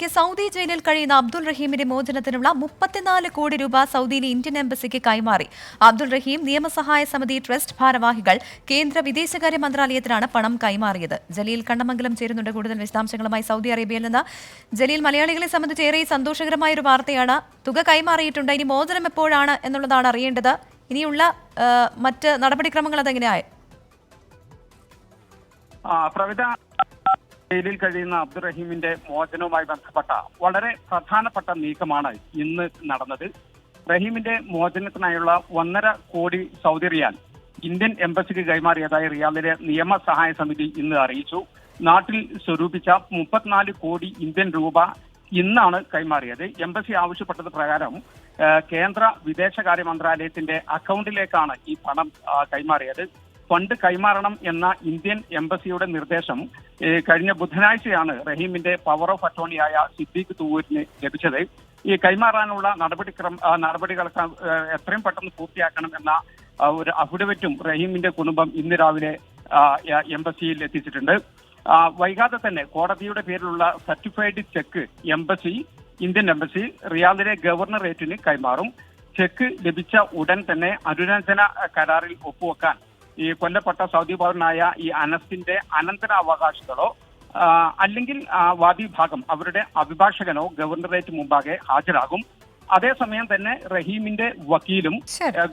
Saudi ജയിലിൽ കഴിയുന്ന അബ്ദുൾ റഹീമിന്റെ മോചനത്തിനുള്ള 34 കോടി രൂപ സൗദിയിലെ ഇന്ത്യൻ എംബസിക്ക് കൈമാറി. അബ്ദുൾ റഹീം നിയമസഹായ സമിതി ട്രസ്റ്റ് ഭാരവാഹികൾ കേന്ദ്ര വിദേശകാര്യ മന്ത്രാലയത്തിനാണ് പണം കൈമാറിയത്. ജലീൽ കണ്ണമംഗലം ചേരുന്നുണ്ട് കൂടുതൽ വിശദാംശങ്ങളുമായി സൗദി അറേബ്യയിൽ നിന്ന്. ജലീൽ, മലയാളികളെ സംബന്ധിച്ച് ഏറെ സന്തോഷകരമായ ഒരു വാർത്തയാണ്. തുക കൈമാറിയിട്ടുണ്ട്. ഇനി മോചനം എപ്പോഴാണ് എന്നുള്ളതാണ് അറിയേണ്ടത്. ഇനിയുള്ള മറ്റ് നടപടിക്രമങ്ങൾ അതെങ്ങനെയായി? ജയിലിൽ കഴിയുന്ന അബ്ദുൾ റഹീമിന്റെ മോചനവുമായി ബന്ധപ്പെട്ട വളരെ പ്രധാനപ്പെട്ട നീക്കമാണ് ഇന്ന് നടന്നത്. റഹീമിന്റെ മോചനത്തിനായുള്ള 1.5 കോടി സൗദി റിയാൽ ഇന്ത്യൻ എംബസിക്ക് കൈമാറിയതായി റിയാദിലെ നിയമസഹായ സമിതി ഇന്ന് അറിയിച്ചു. നാട്ടിൽ സ്വരൂപിച്ച 34 കോടി ഇന്ത്യൻ രൂപ ഇന്നാണ് കൈമാറിയത്. എംബസി ആവശ്യപ്പെട്ടത് പ്രകാരം കേന്ദ്ര വിദേശകാര്യ മന്ത്രാലയത്തിന്റെ അക്കൗണ്ടിലേക്കാണ് ഈ പണം കൈമാറിയത്. ഫണ്ട് കൈമാറണം എന്ന ഇന്ത്യൻ എംബസിയുടെ നിർദ്ദേശം കഴിഞ്ഞ ബുധനാഴ്ചയാണ് റഹീമിന്റെ പവർ ഓഫ് അറ്റോർണിയായ സിദ്ദീഖ് തൂവൂരിന് ലഭിച്ചത്. ഈ കൈമാറാനുള്ള നടപടികളൊക്കെ എത്രയും പെട്ടെന്ന് പൂർത്തിയാക്കണം എന്ന ഒരു അഫിഡവിറ്റും റഹീമിന്റെ കുടുംബം ഇന്ന് രാവിലെ എംബസിയിൽ എത്തിച്ചിട്ടുണ്ട്. വൈകാതെ തന്നെ കോടതിയുടെ പേരിലുള്ള സർട്ടിഫൈഡ് ചെക്ക് ഇന്ത്യൻ എംബസി റിയാദിലെ ഗവർണറേറ്റിന് കൈമാറും. ചെക്ക് ലഭിച്ച ഉടൻ തന്നെ അനുരഞ്ജന കരാറിൽ ഒപ്പുവെക്കാൻ ഈ കൊല്ലപ്പെട്ട സൗദി പൗരനായ ഈ അനസിന്റെ അനന്തരാവകാശികളോ അല്ലെങ്കിൽ വാദിഭാഗം അവരുടെ അഭിഭാഷകനോ ഗവർണറേറ്റ് മുമ്പാകെ ഹാജരാകും. അതേസമയം തന്നെ റഹീമിന്റെ വക്കീലും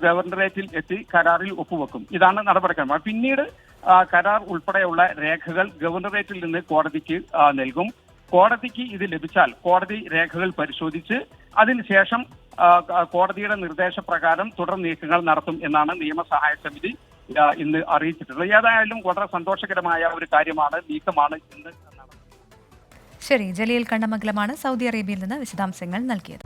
ഗവർണറേറ്റിൽ എത്തി കരാറിൽ ഒപ്പുവെക്കും. ഇതാണ് നടപടിക്രമം. പിന്നീട് കരാർ ഉൾപ്പെടെയുള്ള രേഖകൾ ഗവർണറേറ്റിൽ നിന്ന് കോടതിക്ക് നൽകും. കോടതിക്ക് ഇത് ലഭിച്ചാൽ കോടതി രേഖകൾ പരിശോധിച്ച് അതിനുശേഷം കോടതിയുടെ നിർദ്ദേശപ്രകാരം തുടർ നീക്കങ്ങൾ നടത്തും എന്നാണ് നിയമസഹായ സമിതി ഇന്ന് അറിയിച്ചിട്ടുള്ളത്. ഏതായാലും വളരെ സന്തോഷകരമായ ഒരു നീക്കമാണ് ഇന്ന് നടന്നത്. ശരി, ജലീൽ കണ്ണമംഗലമാണ് സൗദി അറേബ്യയിൽ നിന്ന് വിശദാംശങ്ങൾ നൽകിയത്.